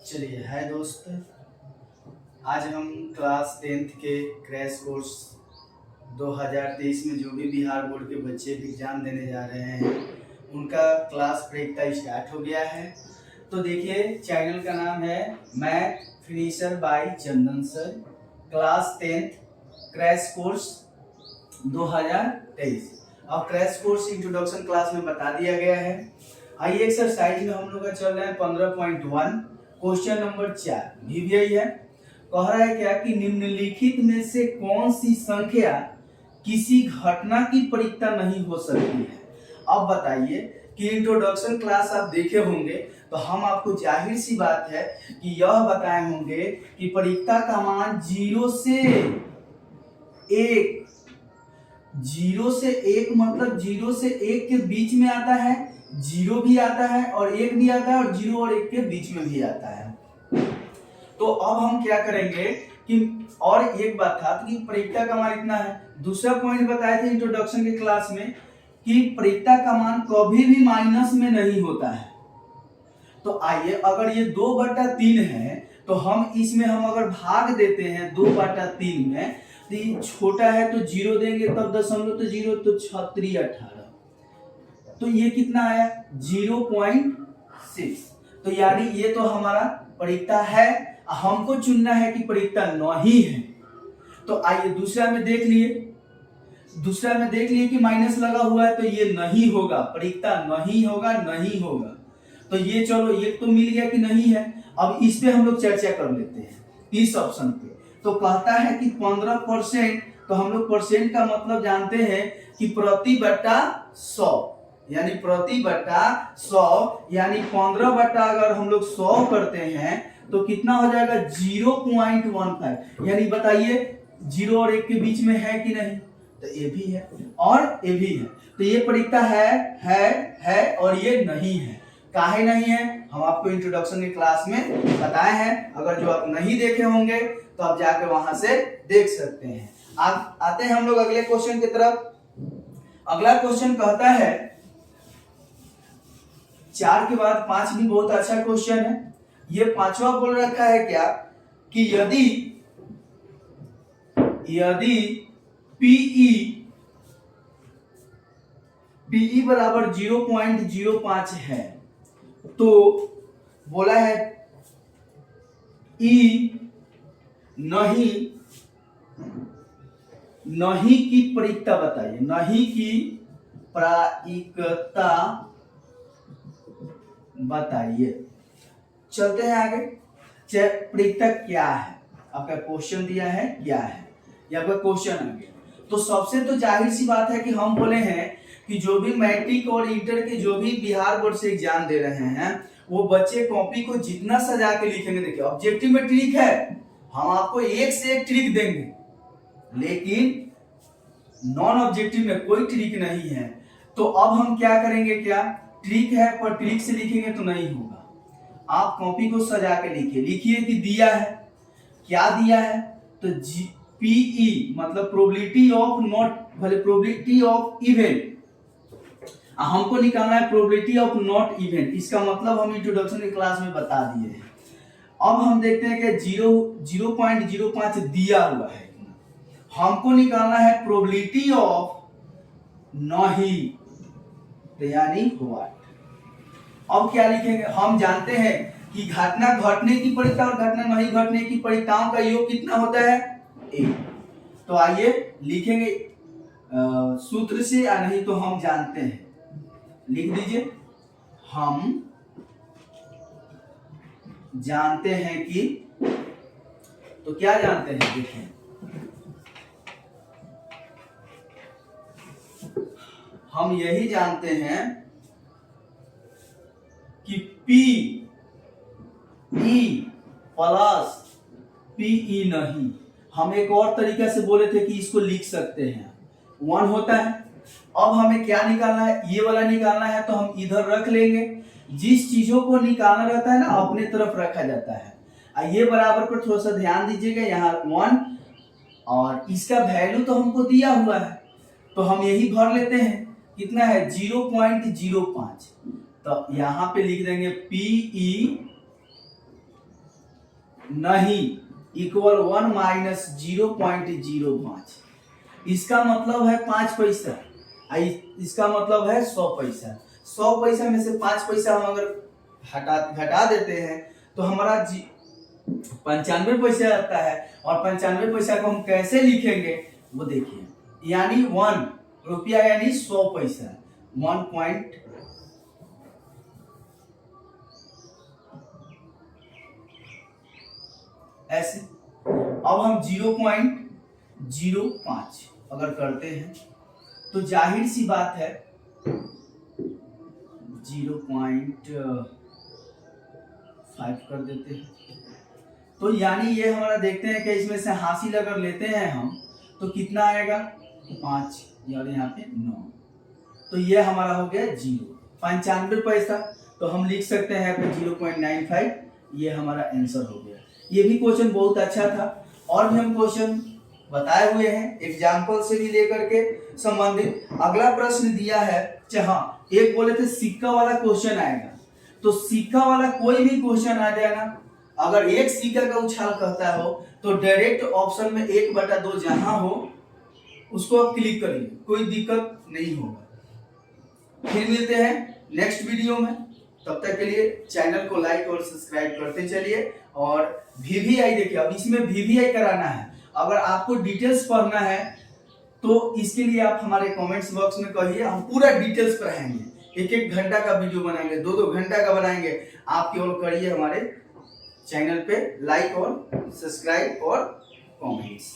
चलिए हाय दोस्त, आज हम क्लास 10th के क्रैश कोर्स 2023 में जो भी बिहार बोर्ड के बच्चे एग्जाम देने जा रहे हैं उनका क्लास परीक्षा स्टार्ट हो गया है। तो देखिए, चैनल का नाम है math finisher by Chandan sir, class 10th crash course 2023। अब क्रैश कोर्स इंट्रोडक्शन क्लास में बता दिया गया है। आइए एक्सरसाइज में हम लोग का चल रहा है 15.1 क्वेश्चन नंबर 4 भी यही है। कह रहा है क्या कि निम्नलिखित में से कौन सी संख्या किसी घटना की परिक्ता नहीं हो सकती है। अब बताइए कि इंट्रोडक्शन क्लास आप देखे होंगे तो हम आपको जाहिर सी बात है कि यह बताए होंगे कि परिक्ता का मान 0 से 1, 0 से 1 मतलब 0 से 1 के बीच में आता है, 0 भी आता है और 1 भी आता है और 0 और 1 के बीच में भी आता है। तो अब हम क्या करेंगे कि और एक बात था कि परिक्ता का मान इतना है। दूसरा पॉइंट बताए थे इंट्रोडक्शन के क्लास में कि परिक्ता का मान कभी भी माइनस में नहीं होता है। तो आइए, अगर ये 2/3 है तो हम इसमें हम अगर भाग देते हैं 2/3 में, तो ये छोटा है तो 0 देंगे, तब दशमलव तो 0 तो 6 18, तो ये कितना आया 0.6। तो यानी ये तो हमारा परिक्ता है, हमको चुनना है कि परिक्ता नहीं है। तो आइए दूसरा में देख लिए कि माइनस लगा हुआ है तो ये नहीं होगा, परिक्ता नहीं होगा, नहीं होगा। तो ये चलो ये तो मिल गया कि नहीं है। अब इस पे हम लोग चर्चा कर लेते हैं इस ऑप्शन पे। तो कहता है कि 15%, तो हम लोग परसेंट का मतलब जानते हैं कि प्रति बटा 100, यानी प्रति बटा 100, यानी 15 बटा अगर हम लोग 100 करते हैं तो कितना हो जाएगा 0.15। यानी बताइए 0 और 1 के बीच में है कि नहीं, तो ये भी है और ये भी है। तो ये परिक्ता है और ये नहीं है। काहे नहीं है हम आपको इंट्रोडक्शन की क्लास में बताए हैं। अगर जो आप नहीं देखे होंगे तो आप जाकर वहां से देख सकते हैं। आते हैं हम लोग अगले क्वेश्चन की तरफ। अगला क्वेश्चन कहता है 4 के बाद 5 भी बहुत अच्छा क्वेश्चन है। ये 5वां बोल रखा है क्या कि यदि PE बराबर 0.05 है तो बोला है E नहीं की परिक्ता बताइए, नहीं की प्रायिकता बताइए। चलते हैं आगे। परिक्ता क्या है, आपका क्वेश्चन दिया है क्या है, या आपका क्वेश्चन आ गया। तो सबसे तो जाहिर सी बात है कि हम बोले हैं कि जो भी मैट्रिक और इंटर के जो भी बिहार बोर्ड से एग्जाम दे रहे हैं वो बच्चे कॉपी को जितना सजा के लिखेंगे। देखिए, ऑब्जेक्टिव में ट्रिक है, हम आपको एक से एक ट्रिक देंगे, लेकिन नॉन ऑब्जेक्टिव में कोई ट्रिक नहीं है। तो अब हम क्या करेंगे, क्या ट्रिक है पर ट्रिक से लिखेंगे तो नहीं होगा। आप कॉपी को सजा के लिखिए कि दिया है, क्या दिया है, तो PE मतलब probability of not, probability of event. हमको निकालना है प्रोबेबिलिटी ऑफ नॉट इवेंट। इसका मतलब हम इंट्रोडक्शन की क्लास में बता दिए हैं। अब हम देखते हैं कि 0.05 दिया हुआ है, हमको निकालना है प्रोबेबिलिटी ऑफ नहीं, तो यानी व्हाट। अब क्या लिखेंगे, हम जानते हैं कि घटना घटने की परिक्ता और घटना नहीं घटने की परिक्ताओं का योग कितना होता है 1। तो आइए लिखेंगे सूत्र से, या नहीं तो हम जानते हैं, लिख दीजिए। हम जानते हैं कि, तो क्या जानते हैं, देखें हम यही जानते हैं कि PE प्लस PE नहीं। हम एक और तरीका से बोले थे कि इसको लिख सकते हैं 1 होता है। अब हमें क्या निकालना है, ये वाला निकालना है, तो हम इधर रख लेंगे। जिस चीजों को निकालना रहता है ना अपने तरफ रखा जाता है। ये बराबर पर थोड़ा सा ध्यान दीजिएगा, यहाँ 1 और इसका वैल्यू तो हमको दिया हुआ है तो हम यही भर लेते हैं। कितना है 0.05, तो यहां पे लिख देंगे पीई नहीं इक्वल 1 माइनस 0.05। इसका मतलब है 5 पैसा, इसका मतलब है 100 पैसा। 100 पैसा में से 5 पैसा हम अगर घटा देते हैं तो हमारा 95 पैसा आता है। और 95 पैसा को हम कैसे लिखेंगे वो देखिए, यानी 1 रुपया यानी 100 पैसा, 1 पॉइंट ऐसे। अब हम 0.05 अगर करते हैं तो जाहिर सी बात है 0.5 कर देते हैं, तो यानी ये हमारा देखते हैं कि इसमें से हासिल अगर लेते हैं हम तो कितना आएगा 5 और यहाँ पे 9, तो ये हमारा हो गया 95 पैसा। तो हम लिख सकते हैं 0.95, ये हमारा आंसर हो गया। ये भी क्वेश्चन बहुत अच्छा था, और भी हम क्वेश्चन बताए हुए हैं एग्जाम्पल से भी लेकर के संबंधित। अगला प्रश्न दिया है, हाँ एक बोले थे सिक्का वाला क्वेश्चन आएगा, तो सिक्का वाला कोई भी क्वेश्चन आ जाए ना, अगर एक सिक्का का उछाल कहता हो तो डायरेक्ट ऑप्शन में 1/2 जहां हो उसको आप क्लिक करिए, कोई दिक्कत नहीं होगा। फिर मिलते हैं नेक्स्ट वीडियो में, तब तक के लिए चैनल को लाइक और सब्सक्राइब करते चलिए। और वीवीआई देखिए, अब इसमें वीवीआई कराना है, अगर आपको डिटेल्स पढ़ना है तो इसके लिए आप हमारे कमेंट्स बॉक्स में कहिए, हम पूरा डिटेल्स पढ़ाएंगे, 1-1 घंटा का वीडियो बनाएंगे, 2-2 घंटा का बनाएंगे। आप केवल करिए हमारे चैनल पे लाइक और सब्सक्राइब और कमेंट्स।